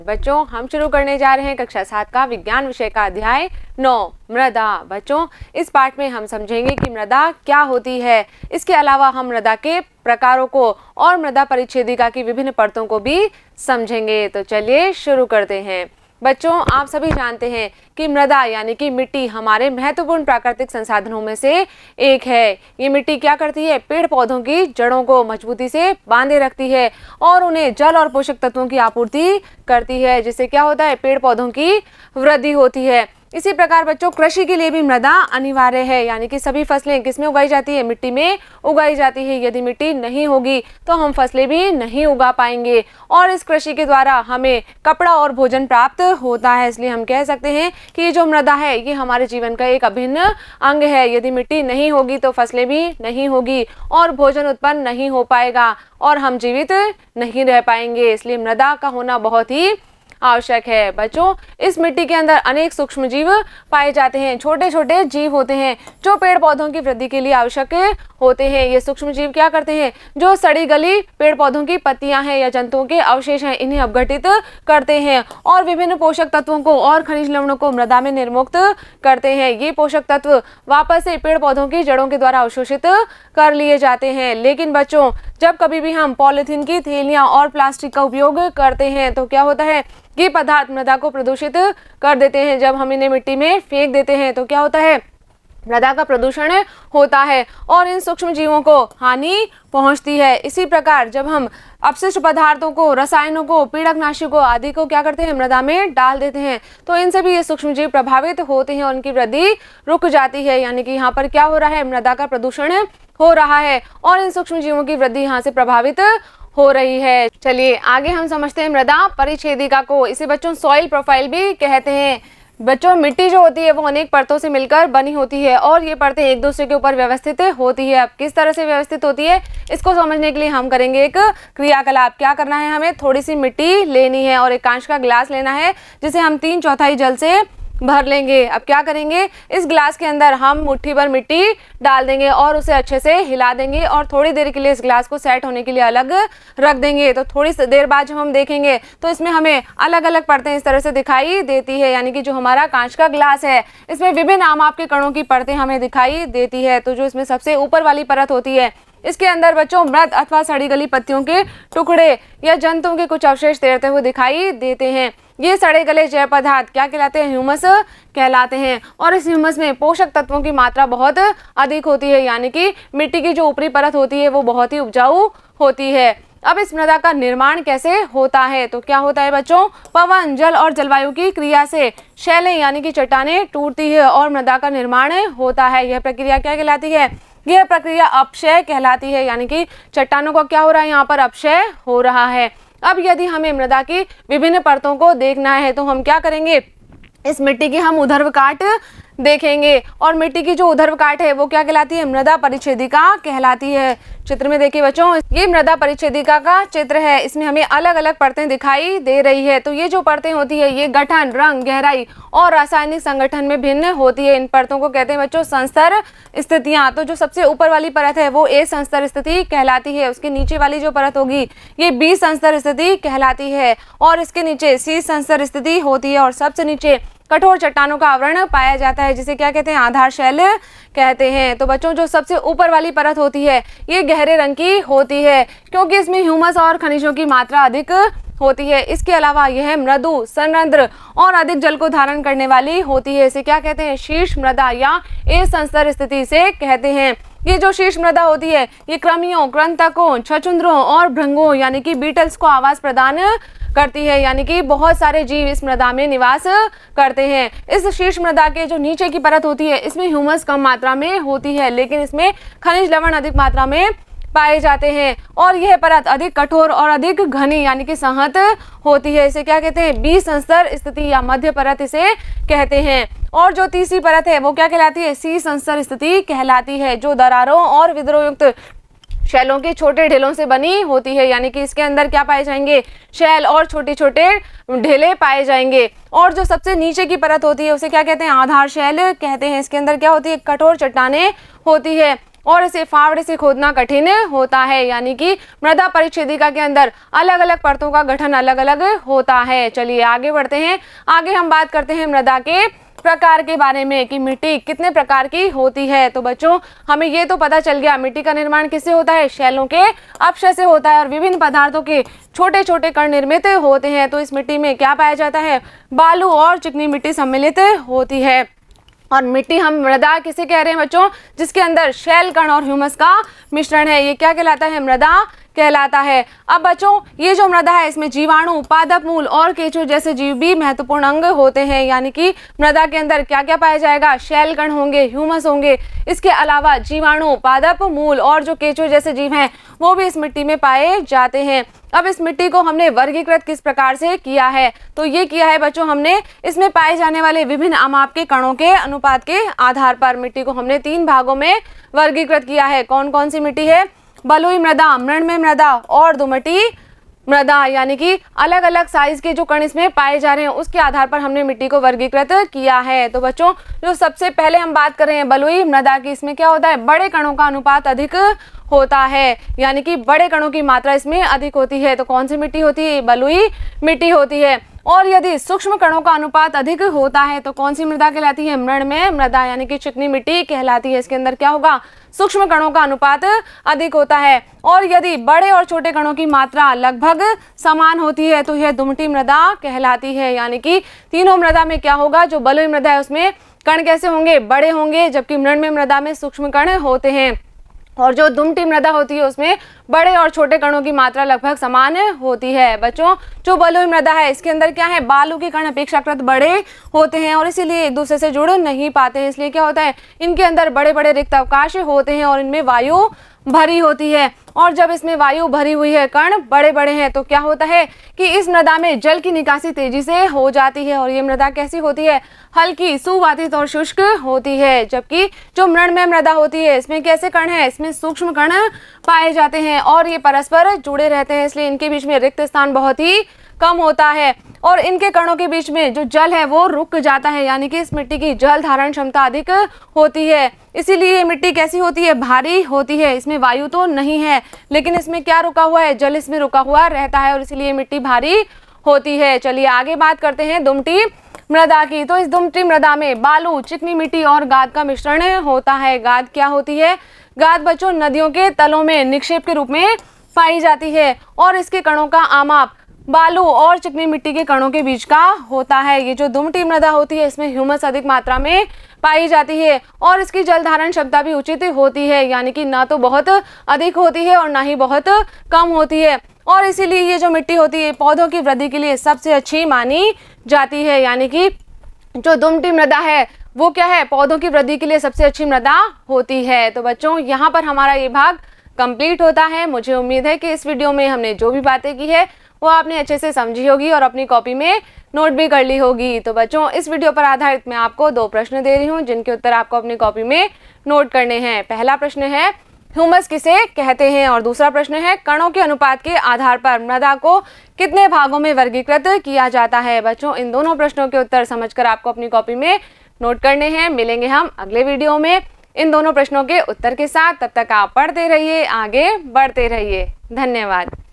बच्चों, हम शुरू करने जा रहे हैं कक्षा 7 का विज्ञान विषय का अध्याय 9 मृदा। बच्चों, इस पाठ में हम समझेंगे कि मृदा क्या होती है। इसके अलावा हम मृदा के प्रकारों को और मृदा परिच्छेदिका की विभिन्न परतों को भी समझेंगे। तो चलिए शुरू करते हैं। बच्चों, आप सभी जानते हैं कि मृदा यानी कि मिट्टी हमारे महत्वपूर्ण प्राकृतिक संसाधनों में से एक है। ये मिट्टी क्या करती है? पेड़ पौधों की जड़ों को मजबूती से बांधे रखती है और उन्हें जल और पोषक तत्वों की आपूर्ति करती है, जिससे क्या होता है? पेड़ पौधों की वृद्धि होती है। इसी प्रकार बच्चों, कृषि के लिए भी मृदा अनिवार्य है, यानी कि सभी फसलें किसमें उगाई जाती है? मिट्टी में उगाई जाती है। यदि मिट्टी नहीं होगी तो हम फसलें भी नहीं उगा पाएंगे और इस कृषि के द्वारा हमें कपड़ा और भोजन प्राप्त होता है। इसलिए हम कह सकते हैं कि ये जो मृदा है ये हमारे जीवन का एक अभिन्न अंग है। यदि मिट्टी नहीं होगी तो फसलें भी नहीं होगी और भोजन उत्पन्न नहीं हो पाएगा और हम जीवित नहीं रह पाएंगे। इसलिए मृदा का होना बहुत ही आवश्यक है। बच्चों, इस मिट्टी के अंदर अनेक सूक्ष्म जीव पाए जाते हैं। छोटे छोटे जीव होते हैं जो पेड़ पौधों की वृद्धि के लिए आवश्यक होते हैं। ये सूक्ष्म जीव क्या करते हैं? जो सड़ी गली पेड़ पौधों की पत्तियां हैं या जंतुओं के अवशेष हैं, इन्हें अपघटित करते हैं और विभिन्न पोषक तत्वों को और खनिज लवणों को मृदा में निर्मुक्त करते हैं। ये पोषक तत्व वापस से पेड़ पौधों की जड़ों के द्वारा अवशोषित कर लिए जाते हैं। लेकिन बच्चों, जब कभी भी हम पॉलिथीन की थैलियां और प्लास्टिक का उपयोग करते हैं तो क्या होता है? ये पदार्थ मृदा को प्रदूषित कर देते हैं। जब हम इन्हें मिट्टी में फेंक देते हैं तो क्या होता है? मृदा का प्रदूषण होता है और इन सूक्ष्म जीवों को हानि पहुंचती है। इसी प्रकार जब हम अपशिष्ट पदार्थों को, रसायनों को, पीड़कनाशकों आदि को क्या करते हैं? मृदा में डाल देते हैं तो इनसे भी ये सूक्ष्म जीव प्रभावित होते हैं और उनकी वृद्धि रुक जाती है। यानी कि यहाँ पर क्या हो रहा है? मृदा का प्रदूषण हो रहा है और इन सूक्ष्म जीवों की वृद्धि यहाँ से प्रभावित हो रही है। चलिए आगे हम समझते हैं मृदा परिच्छेदिका को। इसे बच्चों सॉइल प्रोफाइल भी कहते हैं। बच्चों, मिट्टी जो होती है वो अनेक परतों से मिलकर बनी होती है और ये परतें एक दूसरे के ऊपर व्यवस्थित होती है। अब किस तरह से व्यवस्थित होती है इसको समझने के लिए हम करेंगे एक क्रियाकलाप। क्या करना है? हमें थोड़ी सी मिट्टी लेनी है और एक कांच का गिलास लेना है जिसे हम 3/4 जल से भर लेंगे। अब क्या करेंगे? इस गिलास के अंदर हम मुट्ठी भर मिट्टी डाल देंगे और उसे अच्छे से हिला देंगे और थोड़ी देर के लिए इस गिलास को सेट होने के लिए अलग रख देंगे। तो थोड़ी देर बाद जब हम देखेंगे तो इसमें हमें अलग अलग परतें इस तरह से दिखाई देती है। यानी कि जो हमारा कांच का गिलास है इसमें विभिन्न आमाप के कणों की परतें हमें दिखाई देती है। तो जो इसमें सबसे ऊपर वाली परत होती है इसके अंदर बच्चों मृत अथवा सड़ी गली पत्तियों के टुकड़े या जंतुओं के कुछ अवशेष तैरते हुए दिखाई देते हैं। ये सड़े गले जैव पदार्थ क्या कहलाते हैं? ह्यूमस कहलाते हैं और इस ह्यूमस में पोषक तत्वों की मात्रा बहुत अधिक होती है। यानी कि मिट्टी की जो ऊपरी परत होती है वो बहुत ही उपजाऊ होती है। अब इस मृदा का निर्माण कैसे होता है? तो क्या होता है बच्चों? पवन, जल और जलवायु की क्रिया से शैलें यानी कि चट्टानें टूटती है और मृदा का निर्माण होता है। यह प्रक्रिया क्या कहलाती है? यह प्रक्रिया अपक्षय कहलाती है। यानी कि चट्टानों को क्या हो रहा है? यहाँ पर अपक्षय हो रहा है। अब यदि हमें मृदा की विभिन्न परतों को देखना है तो हम क्या करेंगे? इस मिट्टी की हम ऊर्ध्व काट देखेंगे और मिट्टी की जो ऊर्ध्व काट है वो क्या कहलाती है? मृदा परिच्छेदिका कहलाती है। चित्र में देखिए बच्चों, ये मृदा परिच्छेदिका का चित्र है। इसमें हमें अलग अलग परतें दिखाई दे रही है। तो ये जो परतें होती है ये गठन, रंग, गहराई और रासायनिक संगठन में भिन्न होती है। इन परतों को कहते हैं बच्चों संस्तर स्थितियां। तो जो सबसे ऊपर वाली परत है वो ए संस्तर स्थिति कहलाती है। उसके नीचे वाली जो परत होगी ये बी संस्तर स्थिति कहलाती है और इसके नीचे सी संस्तर स्थिति होती है और सबसे नीचे कठोर चट्टानों का आवरण पाया जाता है जिसे क्या कहते हैं? आधार शैल कहते हैं। तो बच्चों, जो सबसे ऊपर वाली परत होती है ये गहरे रंग की होती है क्योंकि इसमें ह्यूमस और खनिजों की मात्रा अधिक होती है। इसके अलावा यह मृदु, संरंध्र और अधिक जल को धारण करने वाली होती है। इसे क्या कहते हैं? शीर्ष मृदा या ए संस्तर स्थिति से कहते हैं। ये जो शीर्ष मृदा होती है ये कृमियों, कृंतकों, छछूंद्रों और भृंगों यानी कि बीटल्स को आवास प्रदान करती है। यानी कि बहुत सारे जीव इस मृदा में निवास करते हैं। इस शीर्ष मृदा के जो नीचे की परत होती है इसमें ह्यूमस कम मात्रा में होती है लेकिन इसमें खनिज लवण अधिक मात्रा में पाए जाते हैं और यह परत अधिक कठोर और अधिक घनी यानी कि संहत होती है। इसे क्या कहते हैं? बी संस्तर स्थिति या मध्य परत इसे कहते हैं। और जो तीसरी परत है वो क्या कहलाती है? सी संस्तर स्थिति कहलाती है जो दरारों और विद्रोह युक्त शैलों के छोटे ढेलों से बनी होती है। यानी कि इसके अंदर क्या पाए जाएंगे? शैल और छोटे छोटे ढेले पाए जाएंगे। और जो सबसे नीचे की परत होती है उसे क्या कहते हैं? आधार शैल कहते हैं। इसके अंदर क्या होती है? कठोर चट्टानें होती है। और इसे फावड़े से खोदना कठिन होता है, यानी कि मृदा परिच्छेदिका के अंदर अलग अलग परतों का गठन अलग अलग होता है। चलिए आगे बढ़ते हैं। आगे हम बात करते हैं मृदा के प्रकार के बारे में कि मिट्टी कितने प्रकार की होती है। तो बच्चों हमें ये तो पता चल गया मिट्टी का निर्माण किससे होता है, शैलों के अपक्षय से होता है और विभिन्न पदार्थों के छोटे छोटे कण निर्मित होते हैं। तो इस मिट्टी में क्या पाया जाता है, बालू और चिकनी मिट्टी सम्मिलित होती है। और मिट्टी हम मृदा किसे कह रहे हैं बच्चों, जिसके अंदर शैल कण और ह्यूमस का मिश्रण है, ये क्या कहलाता है, मृदा कहलाता है। अब बच्चों ये जो मृदा है इसमें जीवाणु, पादप मूल और केंचुए जैसे जीव भी महत्वपूर्ण अंग होते हैं, यानी कि मृदा के अंदर क्या क्या पाया जाएगा, शैल कण होंगे, ह्यूमस होंगे, इसके अलावा जीवाणु, पादप मूल और जो केंचुए जैसे जीव हैं वो भी इस मिट्टी में पाए जाते हैं। अब इस मिट्टी को हमने वर्गीकृत किस प्रकार से किया है, तो ये किया है बच्चों हमने इसमें पाए जाने वाले विभिन्न अमाप के कणों के अनुपात के आधार पर मिट्टी को हमने 3 भागों में वर्गीकृत किया है। कौन कौन सी मिट्टी है, बलुई मृदा, मृणमय मृदा और दोमटी मृदा, यानी कि अलग अलग साइज के जो कण इसमें पाए जा रहे हैं उसके आधार पर हमने मिट्टी को वर्गीकृत किया है। तो बच्चों जो सबसे पहले हम बात कर रहे हैं बलुई मृदा की, इसमें क्या होता है, बड़े कणों का अनुपात अधिक होता है, यानी कि बड़े कणों की मात्रा इसमें अधिक होती है। तो कौन सी मिट्टी होती है, बलुई मिट्टी होती है। और यदि सूक्ष्म कणों का अनुपात अधिक होता है तो कौन सी मृदा कहलाती है, मृणमय मृदा, यानी कि चिकनी मिट्टी कहलाती है। इसके अंदर क्या होगा, सूक्ष्म कणों का अनुपात अधिक होता है। और यदि बड़े और छोटे कणों की मात्रा लगभग समान होती है तो यह दुमटी मृदा कहलाती है, यानी कि तीनों मृदा में क्या होगा, जो बलुई मृदा है उसमें कण कैसे होंगे, बड़े होंगे, जबकि मृणमय मृदा में सूक्ष्म कण होते हैं। और जो दुमटी मृदा होती है उसमें बड़े और छोटे कणों की मात्रा लगभग समान होती है। बच्चों जो बलुई मृदा है इसके अंदर क्या है, बालू के कण अपेक्षाकृत बड़े होते हैं और इसीलिए एक दूसरे से जुड़ नहीं पाते हैं, इसलिए क्या होता है, इनके अंदर बड़े बड़े रिक्त अवकाश होते हैं और इनमें वायु भरी होती है। और जब इसमें वायु भरी हुई है, कण बड़े बड़े हैं, तो क्या होता है कि इस मृदा में जल की निकासी तेजी से हो जाती है और ये मृदा कैसी होती है, हल्की, सुवातित और शुष्क होती है। जबकि जो मृणमय मृदा होती है इसमें कैसे कण है, इसमें सूक्ष्म कण पाए जाते हैं और ये परस्पर जुड़े रहते हैं, इसलिए इनके बीच में रिक्त स्थान बहुत ही कम होता है और इनके कणों के बीच में जो जल है वो रुक जाता है, यानी कि इस मिट्टी की जल धारण क्षमता अधिक होती है। इसीलिए ये मिट्टी कैसी होती है, भारी होती है। इसमें वायु तो नहीं है लेकिन इसमें क्या रुका हुआ है, जल इसमें रुका हुआ रहता है और इसीलिए मिट्टी भारी होती है। चलिए आगे बात करते हैं दुमटी मृदा की। तो इस दुमटी मृदा में बालू, चिकनी मिट्टी और गाद का मिश्रण होता है। गाद क्या होती है, गाद बच्चों नदियों के तलों में निक्षेप के रूप में पाई जाती है और इसके कणों का आमाप बालू और चिकनी मिट्टी के कणों के बीच का होता है। ये जो दुमटी मृदा होती है इसमें ह्यूमस अधिक मात्रा में पाई जाती है और इसकी जल धारण क्षमता भी उचित होती है, यानी कि ना तो बहुत अधिक होती है और ना ही बहुत कम होती है और इसीलिए ये जो मिट्टी होती है पौधों की वृद्धि के लिए सबसे अच्छी मानी जाती है, यानी कि जो दुमटी मृदा है वो क्या है, पौधों की वृद्धि के लिए सबसे अच्छी मृदा होती है। तो बच्चों यहाँ पर हमारा ये भाग कंप्लीट होता है। मुझे उम्मीद है कि इस वीडियो में हमने जो भी बातें की है वो आपने अच्छे से समझी होगी और अपनी कॉपी में नोट भी कर ली होगी। तो बच्चों इस वीडियो पर आधारित मैं आपको 2 प्रश्न दे रही हूँ जिनके उत्तर आपको अपनी कॉपी में नोट करने हैं। पहला प्रश्न है ह्यूमस किसे कहते हैं और दूसरा प्रश्न है कणों के अनुपात के आधार पर मृदा को कितने भागों में वर्गीकृत किया जाता है। बच्चों इन दोनों प्रश्नों के उत्तर समझकर आपको अपनी कॉपी में नोट करने हैं। मिलेंगे हम अगले वीडियो में इन दोनों प्रश्नों के उत्तर के साथ। तब तक आप पढ़ते रहिए, आगे बढ़ते रहिए। धन्यवाद।